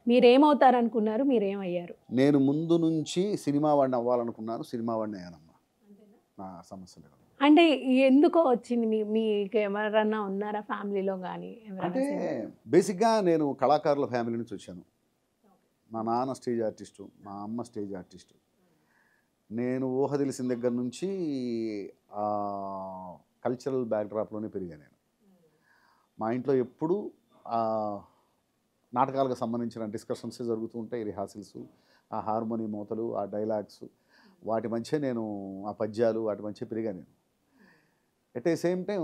మీరేమవుతారనుకున్నారు? మీరేమయ్యారు? నేను ముందు నుంచి సినిమా వాడిని అవ్వాలనుకున్నాను. సినిమా వాడిని అయ్యానమ్మా. నా సమస్య లేదు. అంటే ఎందుకో వచ్చింది? మీకెవరన్నా ఉన్నారా ఫ్యామిలీలో గానీ ఎవరైనా అంటే సినిమా? బేసిక్‌గా నేను కళాకారుల ఫ్యామిలీ నుంచి వచ్చాను. మా నాన్న స్టేజ్ ఆర్టిస్టు. మా అమ్మ స్టేజ్ ఆర్టిస్టు. నేను ఊహ తెలిసిన దగ్గర నుంచి కల్చరల్ బ్యాక్‌డ్రాప్‌లోనే పెరిగాను నేను. మా ఇంట్లో ఎప్పుడూ నాటకాలకు సంబంధించిన డిస్కషన్సే జరుగుతూ ఉంటాయి. రిహార్సల్స్, ఆ హార్మోని మోతలు, ఆ డైలాగ్స్, వాటి మధ్య నేను ఆ పద్యాలు వాటి మధ్య పెరిగాను నేను. ఎట్ ఏ సేమ్ టైం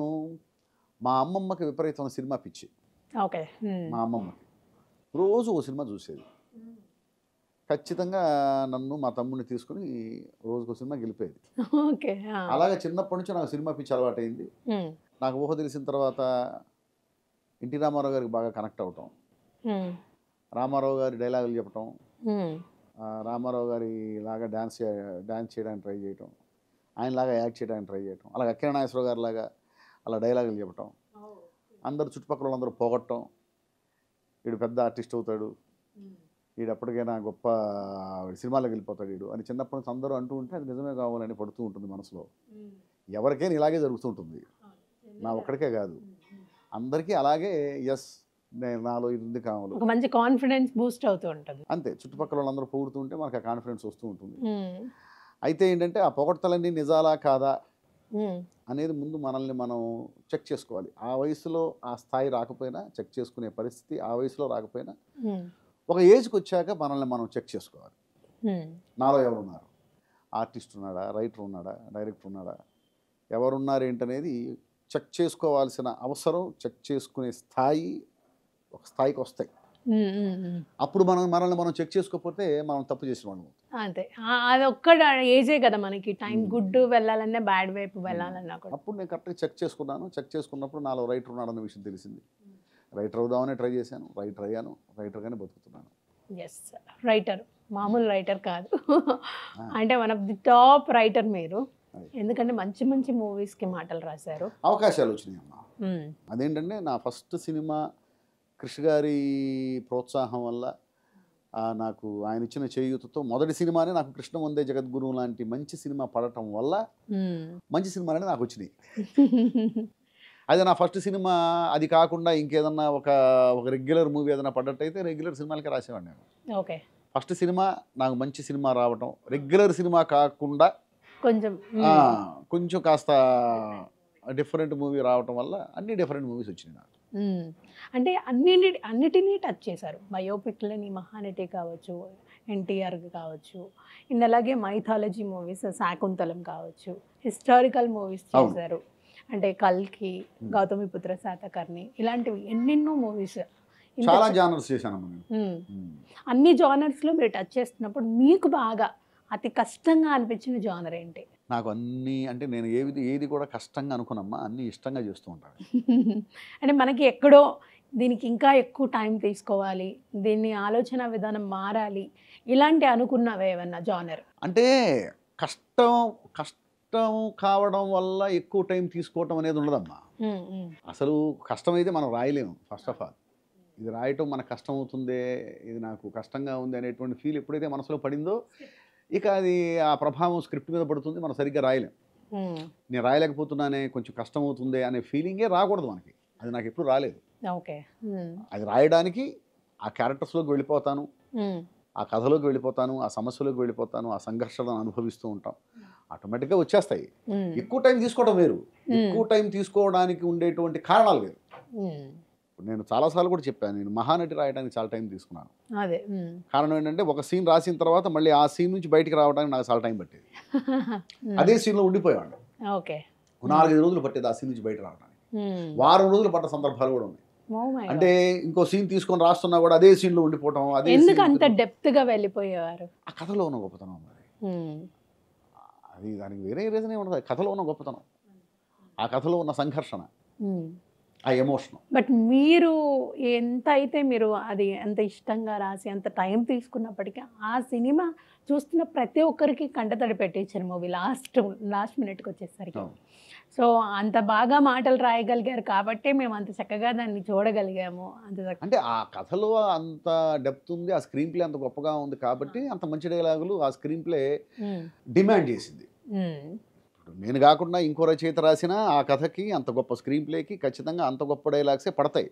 మా అమ్మమ్మకి విపరీతమైన సినిమా పిచ్చి. ఓకే. మా అమ్మమ్మకి రోజు ఓ సినిమా చూసేది. ఖచ్చితంగా నన్ను మా తమ్ముడిని తీసుకుని రోజుకో సినిమా గెలిపేది. ఓకే. అలాగే చిన్నప్పటి నుంచి నాకు సినిమా పిచ్చి అలవాటైంది. నాకు ఊహ తెలిసిన తర్వాత ఎన్టీ రామారావు గారికి బాగా కనెక్ట్ అవటం, రామారావు గారి డైలాగులు చెప్పటం, రామారావు గారి లాగా డ్యాన్స్ చేయడానికి ట్రై చేయటం, ఆయనలాగా యాక్ట్ చేయడానికి ట్రై చేయటం, అలాగే అక్కినే నాగేశ్వరరావు గారి లాగా అలా డైలాగులు చెప్పటం, అందరు చుట్టుపక్కల వాళ్ళందరూ పోగొట్టడం, వీడు పెద్ద ఆర్టిస్ట్ అవుతాడు, వీడు ఎప్పటికైనా గొప్ప సినిమాలకు వెళ్ళిపోతాడు వీడు అని చిన్నప్పటి నుంచి అందరూ అంటూ ఉంటే అది నిజమే కావాలని పడుతూ ఉంటుంది మనసులో. ఎవరికైనా ఇలాగే జరుగుతుంటుంది, నా ఒక్కడికే కాదు, అందరికీ అలాగే. ఎస్, నేను నాలో ఇది కావాలి, ఒక మంచి కాన్ఫిడెన్స్ బూస్ట్ అవుతూ ఉంటుంది. అంతే. చుట్టుపక్కల వాళ్ళందరూ పొగుడుతూ ఉంటే మనకు ఆ కాన్ఫిడెన్స్ వస్తూ ఉంటుంది. అయితే ఏంటంటే ఆ పొగడ్తలన్నీ నిజాలా కాదా అనేది ముందు మనల్ని మనం చెక్ చేసుకోవాలి. ఆ వయసులో ఆ స్థాయి రాకపోయినా చెక్ చేసుకునే పరిస్థితి ఆ వయసులో రాకపోయినా ఒక ఏజ్కి వచ్చాక మనల్ని మనం చెక్ చేసుకోవాలి. నాలో ఎవరున్నారు, ఆర్టిస్ట్ ఉన్నాడా, రైటర్ ఉన్నాడా, డైరెక్టర్ ఉన్నాడా, ఎవరున్నారు ఏంటనేది చెక్ చేసుకోవాల్సిన అవసరం, చెక్ చేసుకునే స్థాయి ఒక స్థాయికి వస్తాయి. అప్పుడు మనల్ని మనం చెక్ చేసుకోకపోతే మనం తప్పు చేసిన వాళ్ళం. అంతే. అది ఒక్క ఏజే కదా మనకి, టైం గుడ్ వెళ్ళాలన్నా బ్యాడ్ వైపు వెళ్ళాలన్నా కూడా. అప్పుడు నేను కరెక్ట్గా చెక్ చేసుకున్నాను. చెక్ చేసుకున్నప్పుడు నాలో రైటర్ ఉన్నాడన్న విషయం తెలిసింది. రైటర్ అవుదామని ట్రై చేశాను, రైటర్ అయ్యాను, రైటర్గానే బతుకుతున్నాను. ఎస్, రైటర్, మామూలు రైటర్ కాదు. అంటే one of the top writer మీరు. ఎందుకంటే మంచి మంచి మూవీస్కి మాటలు రాశారు, అవకాశాలు వచ్చినాయి అమ్మా. అదేంటంటే నా ఫస్ట్ సినిమా కృష్ణ గారి ప్రోత్సాహం వల్ల, నాకు ఆయన ఇచ్చిన చేయూతతో మొదటి సినిమానే నాకు కృష్ణ వందే జగద్గురువు లాంటి మంచి సినిమా పడటం వల్ల మంచి సినిమాలనే నాకు వచ్చినాయి. అదే నా ఫస్ట్ సినిమా అది కాకుండా ఇంకేదన్నా ఒక రెగ్యులర్ మూవీ ఏదైనా పడ్డట్టయితే రెగ్యులర్ సినిమాలకే రాసేవాడిని నేను. ఓకే. ఫస్ట్ సినిమా నాకు మంచి సినిమా రావటం, రెగ్యులర్ సినిమా కాకుండా కొంచెం కాస్త డిఫరెంట్ మూవీ రావటం వల్ల అన్ని డిఫరెంట్ మూవీస్ వచ్చినాయి నాకు. అంటే అన్నిటినీ టచ్ చేశారు. బయోపిక్లని, మహానటి కావచ్చు, ఎన్టీఆర్ కావచ్చు, అండ్ అలాగే మైథాలజీ మూవీస్ శాకుంతలం కావచ్చు, హిస్టారికల్ మూవీస్ చేశారు. అంటే కల్కి, గౌతమిపుత్ర శాతకర్ణి, ఇలాంటివి ఎన్నెన్నో మూవీస్, చాలా జానర్స్ చేశాను. అన్ని జానర్స్లో మీరు టచ్ చేస్తున్నప్పుడు మీకు బాగా అతి కష్టంగా అనిపించిన జానర్ ఏంటి? నాకు అన్నీ అంటే నేను ఏది కూడా కష్టంగా అనుకున్నమ్మా, అన్నీ ఇష్టంగా చేస్తూ ఉంటాను. అంటే మనకి ఎక్కడో దీనికి ఇంకా ఎక్కువ టైం తీసుకోవాలి, దీన్ని ఆలోచన విధానం మారాలి, ఇలాంటి అనుకున్నవే ఏమన్నా జానర్? అంటే కష్టం కావడం వల్ల ఎక్కువ టైం తీసుకోవటం అనేది ఉండదమ్మా. అసలు కష్టమైతే మనం రాయలేము. ఫస్ట్ ఆఫ్ ఆల్ ఇది రాయటం మనకు కష్టం అవుతుందే, ఇది నాకు కష్టంగా ఉంది అనేటువంటి ఫీల్ ఎప్పుడైతే మనసులో పడిందో ఇక అది ఆ ప్రభావం స్క్రిప్ట్ మీద పడుతుంది, మనం సరిగ్గా రాయలేం. నేను రాయలేకపోతున్నానే, కొంచెం కష్టం అవుతుంది అనే ఫీలింగే రాకూడదు మనకి. అది నాకు ఎప్పుడు రాలేదు. ఓకే. అది రాయడానికి ఆ క్యారెక్టర్స్లోకి వెళ్ళిపోతాను, ఆ కథలోకి వెళ్ళిపోతాను, ఆ సమస్యలోకి వెళ్ళిపోతాను, ఆ సంఘర్షణను అనుభవిస్తూ ఉంటాం, ఆటోమేటిక్గా వచ్చేస్తాయి. ఎక్కువ టైం తీసుకోవడం వేరు, ఎక్కువ టైం తీసుకోవడానికి ఉండేటువంటి కారణాలు వేరు. నేను చాలాసార్లు కూడా చెప్పాను, నేను మహానటి రాయడానికి చాలా టైం తీసుకున్నాను. అదే కారణం ఏంటంటే ఒక సీన్ రాసిన తర్వాత మళ్ళీ ఆ సీన్ నుంచి బయటికి రావడానికి నాకు చాలా టైం పట్టేది. అదే సీన్లో ఉండిపోయాడు. ఓకే. 4-5 రోజులు పట్టేది ఆ సీన్ నుంచి బయట రావడానికి. వారం రోజులు పడ్డ సందర్భాలు కూడా ఉన్నాయి. అంటే ఇంకో సీన్ తీసుకొని రాస్తున్నా కూడా అదే సీన్లో ఉండిపోవటం. ఎందుకు అంత డెప్త్గా వెళ్ళిపోయేవారు? ఆ కథలో ఉన్న గొప్పతనం అది, దానికి వేరే రీజన్ ఉండదు. కథలో ఉన్న గొప్పతనం, ఆ కథలో ఉన్న సంఘర్షణ, ఆ ఎమోషన్. బట్ మీరు ఎంత అయితే మీరు అది ఎంత ఇష్టంగా రాసి అంత టైం తీసుకున్నప్పటికీ ఆ సినిమా చూస్తున్న ప్రతి ఒక్కరికి కంటతడి పెట్టించారు మూవీ లాస్ట్ మినిట్కి వచ్చేసరికి. సో అంత బాగా మాటలు రాయగలిగారు కాబట్టే మేము అంత చక్కగా దాన్ని చూడగలిగాము. అంటే ఆ కథలో అంత డెప్త్ ఉంది, ఆ స్క్రీన్ ప్లే అంత గొప్పగా ఉంది కాబట్టి అంత మంచి డైలాగులు ఆ స్క్రీన్ ప్లే డిమాండ్ చేసింది. ఇప్పుడు నేను కాకుండా ఇంకో రచయిత రాసిన ఆ కథకి అంత గొప్ప స్క్రీన్ ప్లేకి ఖచ్చితంగా అంత గొప్ప డైలాగ్సే పడతాయి.